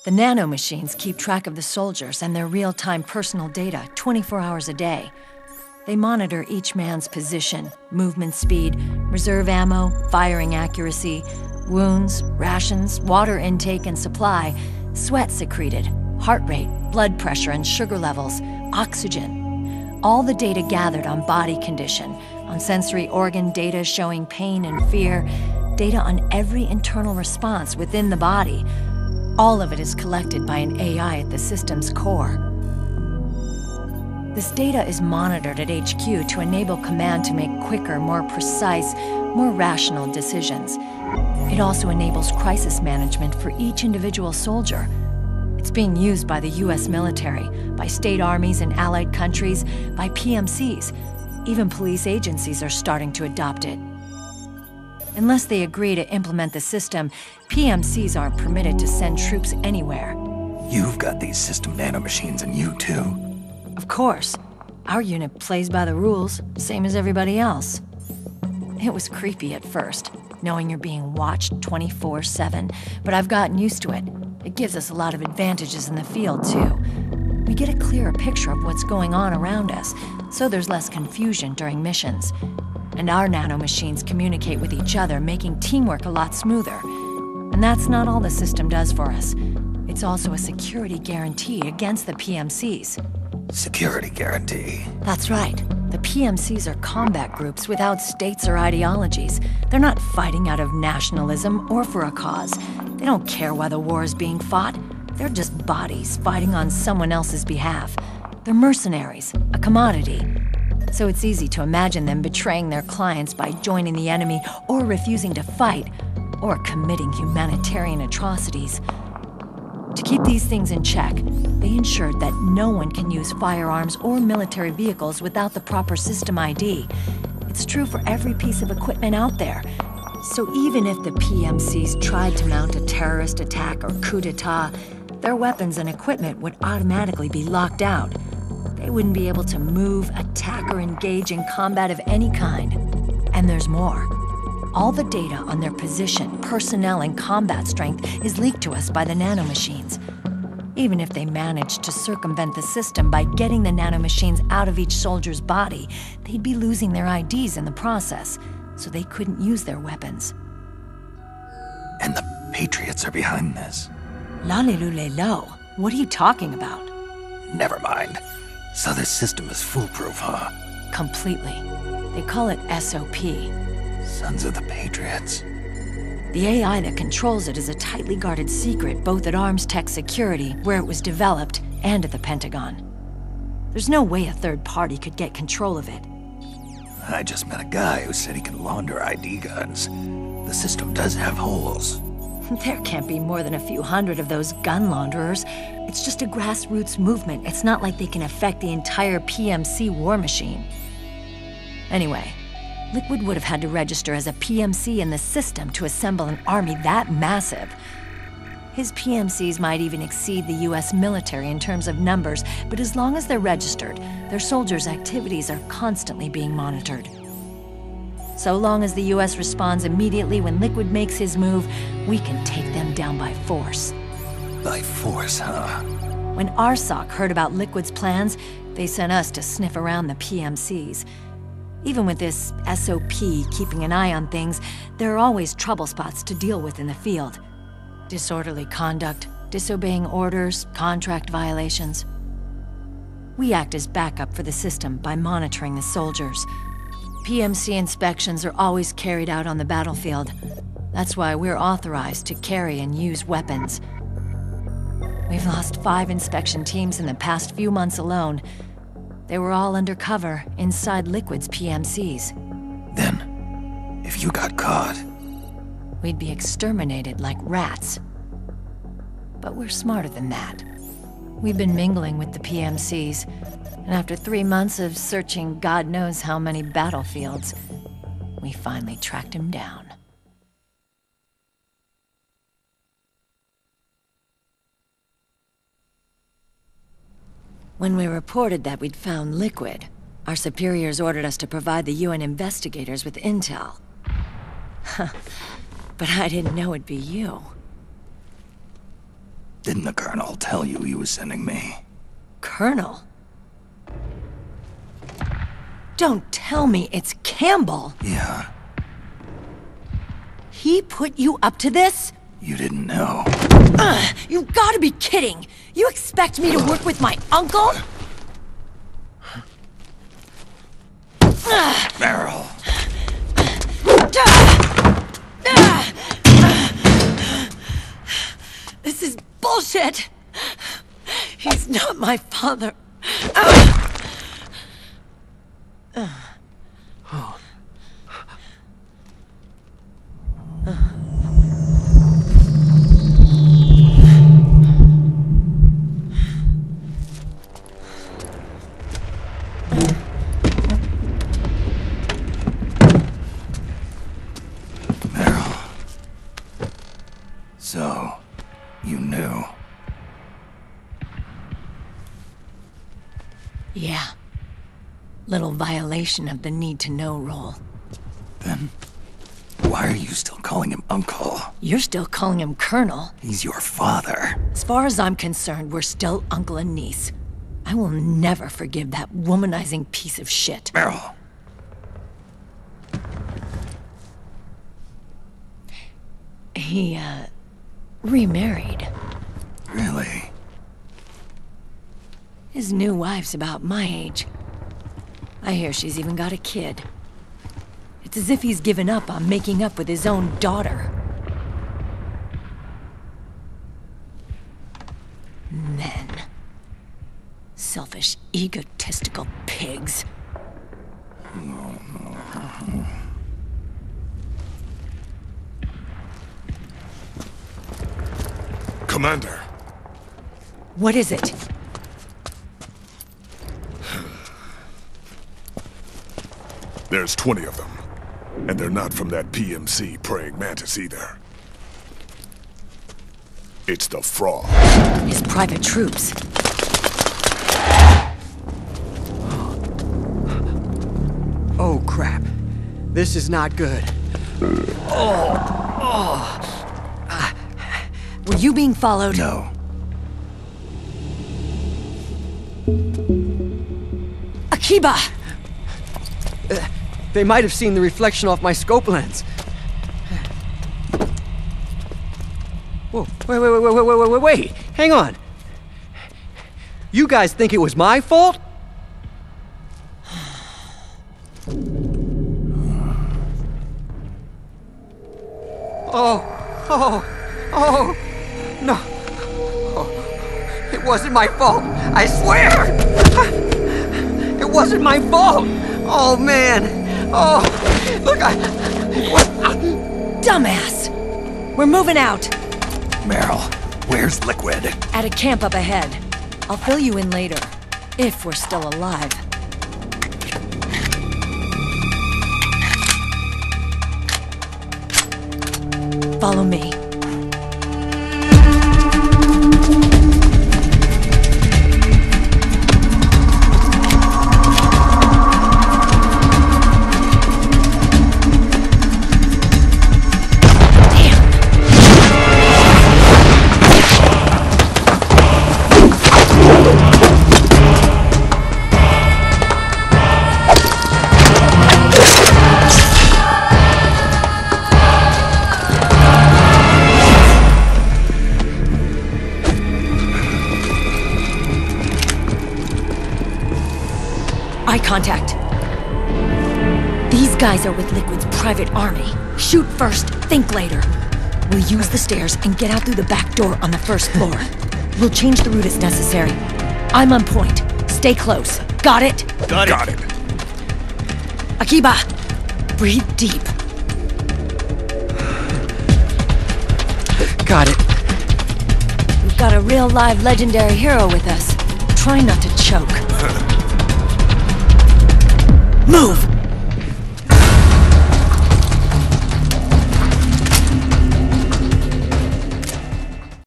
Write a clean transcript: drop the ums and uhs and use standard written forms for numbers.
The nanomachines keep track of the soldiers and their real-time personal data 24 hours a day. They monitor each man's position, movement speed, reserve ammo, firing accuracy, wounds, rations, water intake and supply, sweat secreted, heart rate, blood pressure and sugar levels, oxygen. All the data gathered on body condition, on sensory organ data showing pain and fear, data on every internal response within the body. All of it is collected by an AI at the system's core. This data is monitored at HQ to enable command to make quicker, more precise, more rational decisions. It also enables crisis management for each individual soldier. It's being used by the US military, by state armies in allied countries, by PMCs. Even police agencies are starting to adopt it. Unless they agree to implement the system, PMCs aren't permitted to send troops anywhere. You've got these system nanomachines in you too. Of course. Our unit plays by the rules, same as everybody else. It was creepy at first, knowing you're being watched 24/7, but I've gotten used to it. It gives us a lot of advantages in the field, too. We get a clearer picture of what's going on around us, so there's less confusion during missions. And our nanomachines communicate with each other, making teamwork a lot smoother. And that's not all the system does for us. It's also a security guarantee against the PMCs. Security guarantee? That's right. The PMCs are combat groups without states or ideologies. They're not fighting out of nationalism or for a cause. They don't care why the war is being fought. They're just bodies fighting on someone else's behalf. They're mercenaries, a commodity. So it's easy to imagine them betraying their clients by joining the enemy or refusing to fight, or committing humanitarian atrocities. To keep these things in check, they ensured that no one can use firearms or military vehicles without the proper system ID. It's true for every piece of equipment out there. So even if the PMCs tried to mount a terrorist attack or coup d'etat, their weapons and equipment would automatically be locked out. They wouldn't be able to move, attack, or engage in combat of any kind. And there's more. All the data on their position, personnel, and combat strength is leaked to us by the nanomachines. Even if they managed to circumvent the system by getting the nanomachines out of each soldier's body, they'd be losing their IDs in the process, so they couldn't use their weapons. And the Patriots are behind this. Lalilulelo, what are you talking about? Never mind. So this system is foolproof, huh? Completely. They call it SOP. Sons of the Patriots. The AI that controls it is a tightly guarded secret both at Arms Tech Security, where it was developed, and at the Pentagon. There's no way a third party could get control of it. I just met a guy who said he can launder ID guns. The system does have holes. There can't be more than a few hundred of those gun launderers. It's just a grassroots movement. It's not like they can affect the entire PMC war machine. Anyway, Liquid would have had to register as a PMC in the system to assemble an army that massive. His PMCs might even exceed the US military in terms of numbers, but as long as they're registered, their soldiers' activities are constantly being monitored. So long as the US responds immediately when Liquid makes his move, we can take them down by force. By force, huh? When RSOC heard about Liquid's plans, they sent us to sniff around the PMCs. Even with this SOP keeping an eye on things, there are always trouble spots to deal with in the field. Disorderly conduct, disobeying orders, contract violations. We act as backup for the system by monitoring the soldiers. PMC inspections are always carried out on the battlefield. That's why we're authorized to carry and use weapons. We've lost 5 inspection teams in the past few months alone. They were all undercover inside Liquid's PMCs. Then, if you got caught, we'd be exterminated like rats. But we're smarter than that. We've been mingling with the PMCs, and after 3 months of searching God knows how many battlefields, we finally tracked him down. When we reported that we'd found Liquid, our superiors ordered us to provide the UN investigators with intel. But I didn't know it'd be you. Didn't the Colonel tell you he was sending me? Colonel? Don't tell me it's Campbell. Yeah. He put you up to this? You didn't know. You gotta be kidding! You expect me to work with my uncle? Meryl. This is bullshit! He's not my father. Meryl. So, you knew. Yeah. Little violation of the need-to-know rule. Then, why are you still calling him Uncle? You're still calling him Colonel. He's your father. As far as I'm concerned, we're still uncle and niece. I will never forgive that womanizing piece of shit. Meryl. He, remarried. Really? His new wife's about my age. I hear she's even got a kid. It's as if he's given up on making up with his own daughter. Men. Selfish, egotistical pigs. Commander. What is it? There's 20 of them. And they're not from that PMC praying mantis either. It's the Frog. His private troops. Oh, crap. This is not good. Were you being followed? No. Akiba! They might have seen the reflection off my scope lens. Whoa, wait. Hang on. You guys think it was my fault? Oh, no. Oh, it wasn't my fault. I swear! It wasn't my fault. Oh, man. Oh, look, Dumbass! We're moving out. Meryl, where's Liquid? At a camp up ahead. I'll fill you in later. If we're still alive. Follow me. Eye contact. These guys are with Liquid's private army. Shoot first, think later. We'll use the stairs and get out through the back door on the first floor. We'll change the route as necessary. I'm on point. Stay close. Got it? Got it. Akiba, breathe deep. got it. We've got a real live legendary hero with us. Try not to choke. Move!